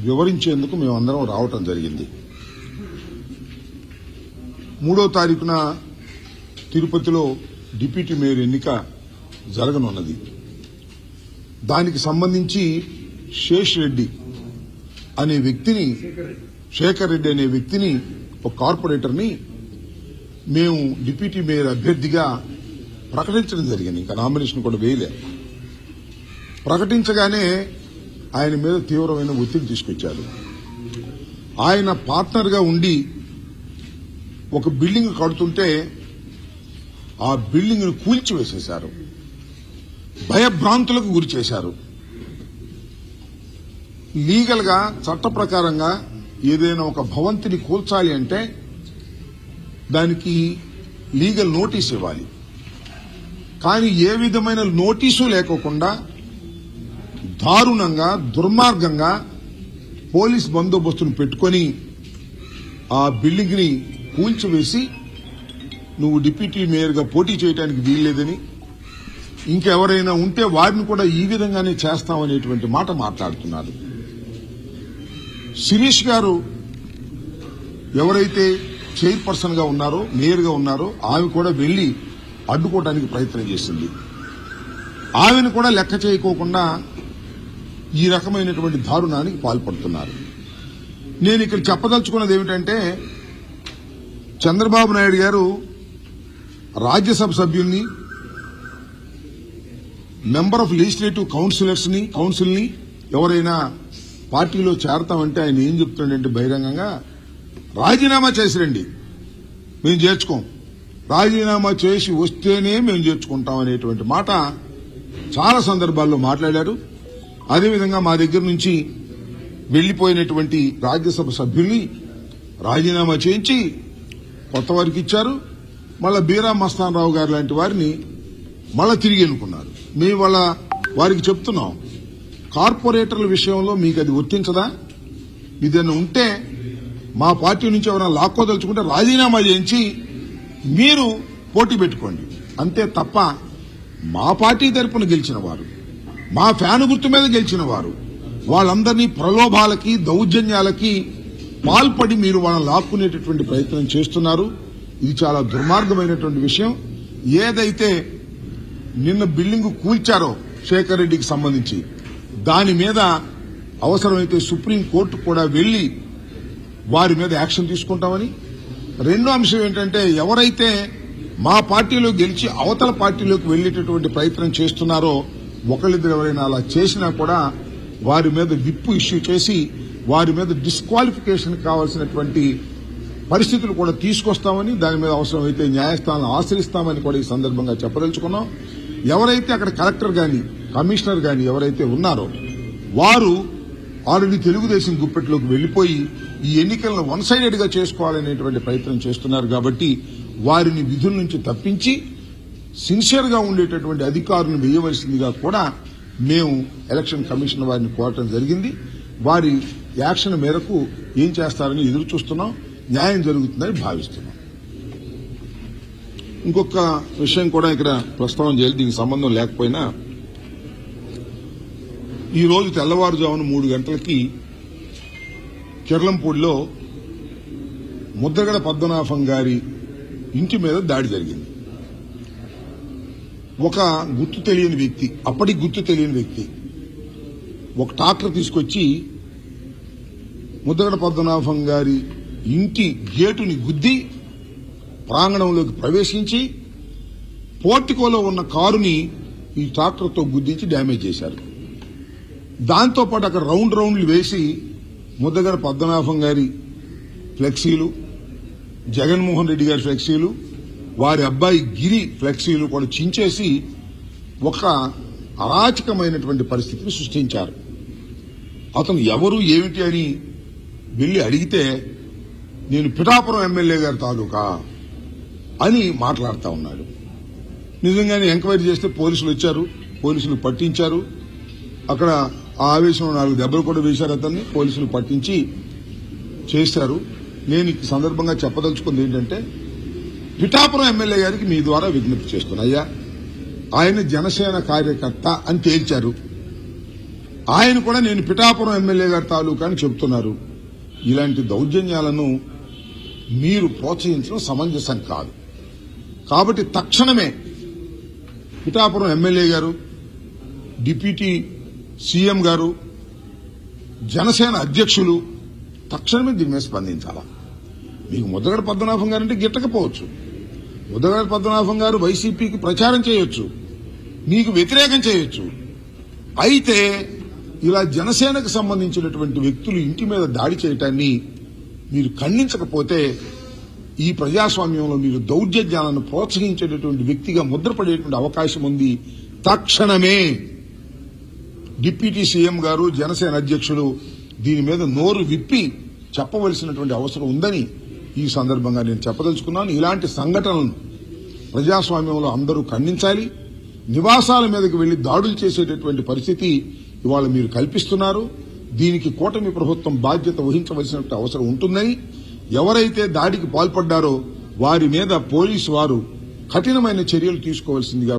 వివరించేందుకు మేమందరం రావటం జరిగింది. 3వ తారీఖున తిరుపతిలో డిప్యూటీ మేయర్ ఎన్నిక జరగనున్నది. దానికి సంబంధించి శేఖర్ రెడ్డి అనే వ్యక్తిని ఒక కార్పొరేటర్ని మేము డిప్యూటీ మేయర్ అభ్యర్థిగా ప్రకటించడం జరిగింది. ఇంకా నామినేషన్ కూడా వేయలే. ప్రకటించగానే ఆయన మీద తీవ్రమైన ఒత్తిడి తీసుకొచ్చారు. ఆయన పార్ట్నర్గా ఉండి ఒక బిల్డింగ్ కడుతుంటే ఆ బిల్డింగ్ ను కూల్చివేసేశారు, భయభ్రాంతులకు గురి చేశారు. లీగల్ గా చట్ట ప్రకారంగా ఏదైనా ఒక భవంతిని కూల్చాలి అంటే దానికి లీగల్ నోటీస్ ఇవ్వాలి. కానీ ఏ విధమైన నోటీసు లేకోకుండా దారుణంగా దుర్మార్గంగా పోలీస్ బందోబస్తును పెట్టుకుని ఆ బిల్డింగ్ ని కూల్చివేసి నువ్వు డిప్యూటీ మేయర్ గా పోటీ చేయడానికి వీల్లేదని, ఇంకెవరైనా ఉంటే వారిని కూడా ఈ విధంగానే చేస్తామనేటువంటి మాట మాట్లాడుతున్నారు. శిరీష్ గారు ఎవరైతే చైర్పర్సన్ గా ఉన్నారో, మేయర్ గా ఉన్నారో ఆమె కూడా వెళ్లి అడ్డుకోవడానికి ప్రయత్నం చేసింది. ఆమెను కూడా లెక్క చేయకోకుండా ఈ రకమైనటువంటి దారుణానికి పాల్పడుతున్నారు. నేను ఇక్కడ చెప్పదలుచుకున్నది ఏమిటంటే, చంద్రబాబు నాయుడు గారు రాజ్యసభ సభ్యుల్ని, మెంబర్ ఆఫ్ లెజిస్లేటివ్ కౌన్సిల్ని ఎవరైనా పార్టీలో చేరతామంటే ఆయన ఏం చెప్తున్నాడంటే బహిరంగంగా రాజీనామా చేసిరండి, మేము చేర్చుకోం, రాజీనామా చేసి వస్తేనే మేము చేర్చుకుంటాం అనేటువంటి మాట చాలా సందర్భాల్లో మాట్లాడారు. అదేవిధంగా మా దగ్గర నుంచి వెళ్లిపోయినటువంటి రాజ్యసభ సభ్యుల్ని రాజీనామా చేయించి కొత్త వారికి ఇచ్చారు. మళ్ళా బీరా మస్తాన్ రావు గారు లాంటి వారిని మళ్ళా తిరిగి ఎన్నుకున్నారు. మేము వారికి చెప్తున్నాం, కార్పొరేటర్ల విషయంలో మీకు అది వర్తించదా? ఇదన్నా ఉంటే మా పార్టీ నుంచి ఎవరైనా లాక్కోదలుచుకుంటే రాజీనామా చేయించి మీరు పోటీ పెట్టుకోండి, అంతే తప్ప మా పార్టీ తరపున గెలిచిన వారు, మా ఫ్యాను గుర్తు మీద గెలిచిన వారు వాళ్ళందరినీ ప్రలోభాలకి దౌర్జన్యాలకి పాల్పడి మీరు వాళ్ళని లాక్కునేటటువంటి ప్రయత్నం చేస్తున్నారు. ఇది చాలా దుర్మార్గమైనటువంటి విషయం. ఏదైతే నిన్న బిల్డింగ్ కూల్చారో శేఖర్ రెడ్డికి సంబంధించి దాని మీద అవసరమైతే సుప్రీంకోర్టు కూడా వెళ్లి వారి మీద యాక్షన్ తీసుకుంటామని, రెండో అంశం ఏంటంటే ఎవరైతే మా పార్టీలో గెలిచి అవతల పార్టీలోకి వెళ్లేటటువంటి ప్రయత్నం చేస్తున్నారో ఒకళ్ళిద్దరు ఎవరైనా అలా చేసినా కూడా వారి మీద విప్పు ఇష్యూ చేసి వారి మీద డిస్క్వాలిఫికేషన్ కావాల్సినటువంటి పరిస్థితులు కూడా తీసుకొస్తామని, దాని మీద అవసరమైతే న్యాయస్థానం ఆశ్రయిస్తామని కూడా ఈ సందర్భంగా చెప్పదలుచుకున్నాం. ఎవరైతే అక్కడ కలెక్టర్ గాని కమిషనర్ గాని ఎవరైతే ఉన్నారో వారు ఆల్రెడీ తెలుగుదేశం గుప్పెట్లోకి వెళ్లిపోయి ఈ ఎన్నికలను వన్ సైడెడ్ గా చేసుకోవాలనేటువంటి ప్రయత్నం చేస్తున్నారు. కాబట్టి వారిని విధుల నుంచి తప్పించి సిన్సియర్ గా ఉండేటటువంటి అధికారులను వేయవలసిందిగా కూడా మేము ఎలక్షన్ కమిషన్ వారిని కోరటం జరిగింది. వారి యాక్షన్ మేరకు ఏం చేస్తారని ఎదురు చూస్తున్నాం. న్యాయం జరుగుతుందని భావిస్తున్నాం. ఇంకొక విషయం కూడా ఇక్కడ ప్రస్తావన చేయాలి, దీనికి సంబంధం లేకపోయినా, ఈ రోజు తెల్లవారుజామున 3 గంటలకి కిర్లంపూడిలో ముద్రగడ పద్మనాభం గారి ఇంటి మీద దాడి జరిగింది. ఒక గుర్తు తెలియని వ్యక్తి, అప్పటికి గుర్తు తెలియని వ్యక్తి ఒక ట్రాక్టర్ తీసుకొచ్చి ముద్రగడ పద్మనాభం గారి ఇంటి గేటుని గుద్ది ప్రాంగణంలోకి ప్రవేశించి పోర్టికోలో ఉన్న కారుని ఈ ట్రాక్టర్తో గుద్దించి డ్యామేజ్ చేశారు. దాంతోపాటు అక్కడ రౌండ్లు వేసి ముద్రగడ పద్మనాభం గారి ఫ్లెక్సీలు, జగన్మోహన్ రెడ్డి గారి ఫ్లెక్సీలు, వారి అబ్బాయి గిరి ఫ్లెక్సీలు కూడా చించేసి ఒక అరాచకమైనటువంటి పరిస్థితిని సృష్టించారు. అతను ఎవరు ఏమిటి అని వెళ్లి అడిగితే నేను పిఠాపురం ఎమ్మెల్యే గారి తాలూకా అని మాట్లాడుతూ ఉన్నాడు. నిజంగానే ఎంక్వైరీ చేస్తే పోలీసులు వచ్చారు, పోలీసులు పట్టించారు. అక్కడ ఆ ఆవేశంలో 4 దెబ్బలు కూడా వేశారు అతన్ని, పోలీసులు పట్టించి చేశారు. నేను ఈ సందర్భంగా చెప్పదలుచుకుంది ఏంటంటే, పిఠాపురం ఎమ్మెల్యే గారికి మీ ద్వారా విజ్ఞప్తి చేస్తున్నా, అయ్యా ఆయన జనసేన కార్యకర్త అని తేల్చారు. ఆయన కూడా నేను పిఠాపురం ఎమ్మెల్యే గారి తాలూకా అని చెబుతున్నారు. ఇలాంటి దౌర్జన్యాలను మీరు ప్రోత్సహించడం సమంజసం కాదు. కాబట్టి తక్షణమే పిఠాపురం ఎమ్మెల్యే గారు, డిప్యూటీ సీఎం గారు, జనసేన అధ్యక్షులు తక్షణమే దీని మీద స్పందించాలా. మీకు ముద్దగడ పద్మనాభం గారంటే గిట్టకపోవచ్చు. ముద్దగడ పద్మనాభం గారు వైసీపీకి ప్రచారం చేయొచ్చు, మీకు వ్యతిరేకం చేయొచ్చు. అయితే ఇలా జనసేనకు సంబంధించినటువంటి వ్యక్తులు ఇంటి మీద దాడి చేయటాన్ని మీరు ఖండించకపోతే ఈ ప్రజాస్వామ్యంలో మీరు దౌర్జన్యాలను ప్రోత్సహించేటటువంటి వ్యక్తిగా ముద్రపడేటువంటి అవకాశం ఉంది. తక్షణమే డిప్యూటీ సీఎం గారు, జనసేన అధ్యక్షులు దీని మీద నోరు విప్పి చెప్పవలసినటువంటి అవసరం ఉందని ఈ సందర్భంగా నేను చెప్పదలుచుకున్నాను. ఇలాంటి సంఘటనలను ప్రజాస్వామ్యంలో అందరూ ఖండించాలి. నివాసాల మీదకి వెళ్లి దాడులు చేసేటటువంటి పరిస్థితి ఇవాళ మీరు కల్పిస్తున్నారు. దీనికి కూటమి ప్రభుత్వం బాధ్యత వహించవలసిన అవసరం ఉంటుందని, ఎవరైతే దాడికి పాల్పడ్డారో వారి మీద పోలీసు వారు కఠినమైన చర్యలు తీసుకోవాల్సిందిగా